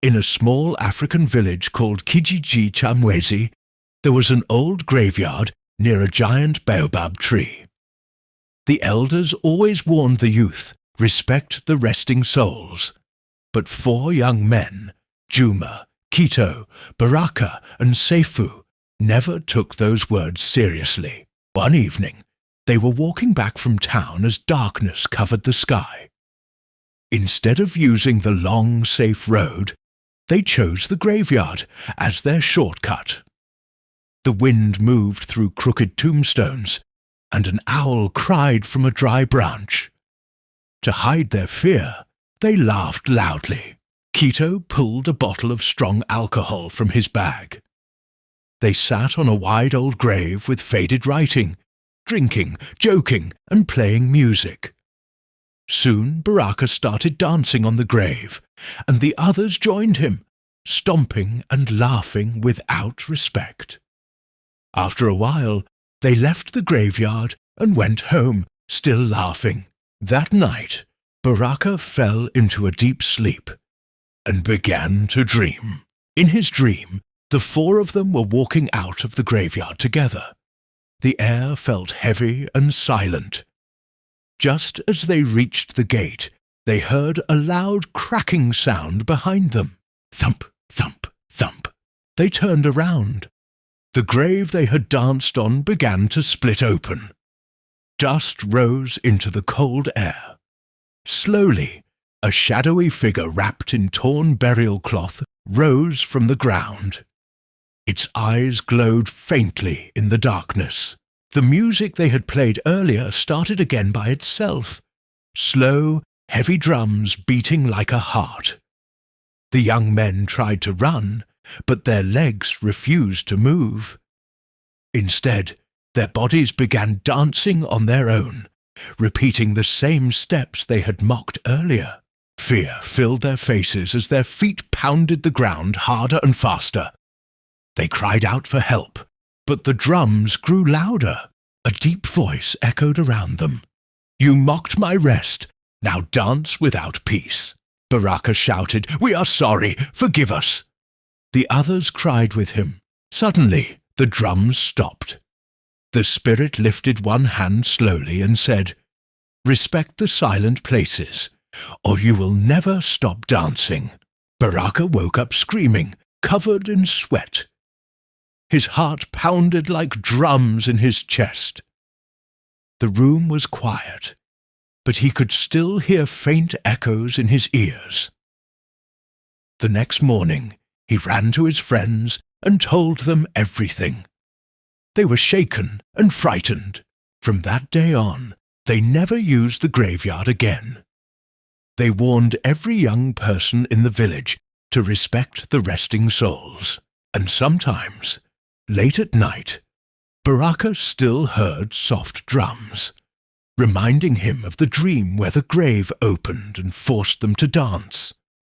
In a small African village called Kijiji Chamwezi, there was an old graveyard near a giant baobab tree. The elders always warned the youth, respect the resting souls. But 4 young men, Juma, Kito, Baraka, and Seifu, never took those words seriously. One evening, they were walking back from town as darkness covered the sky. Instead of using the long, safe road, they chose the graveyard as their shortcut. The wind moved through crooked tombstones, and an owl cried from a dry branch. To hide their fear, they laughed loudly. Kito pulled a bottle of strong alcohol from his bag. They sat on a wide old grave with faded writing, drinking, joking, and playing music. Soon Baraka started dancing on the grave, and the others joined him, stomping and laughing without respect. After a while, they left the graveyard and went home, still laughing. That night, Baraka fell into a deep sleep and began to dream. In his dream, the 4 of them were walking out of the graveyard together. The air felt heavy and silent. Just as they reached the gate, they heard a loud cracking sound behind them. Thump, thump, thump. They turned around. The grave they had danced on began to split open. Dust rose into the cold air. Slowly, a shadowy figure wrapped in torn burial cloth rose from the ground. Its eyes glowed faintly in the darkness. The music they had played earlier started again by itself, slow, heavy drums beating like a heart. The young men tried to run, but their legs refused to move. Instead, their bodies began dancing on their own, repeating the same steps they had mocked earlier. Fear filled their faces as their feet pounded the ground harder and faster. They cried out for help, but the drums grew louder. A deep voice echoed around them. "You mocked my rest. Now dance without peace." Baraka shouted, "We are sorry. Forgive us." The others cried with him. Suddenly, the drums stopped. The spirit lifted one hand slowly and said, "Respect the silent places, or you will never stop dancing." Baraka woke up screaming, covered in sweat. His heart pounded like drums in his chest. The room was quiet, but he could still hear faint echoes in his ears. The next morning, he ran to his friends and told them everything. They were shaken and frightened. From that day on, they never used the graveyard again. They warned every young person in the village to respect the resting souls, and sometimes, late at night, Baraka still heard soft drums, reminding him of the dream where the grave opened and forced them to dance.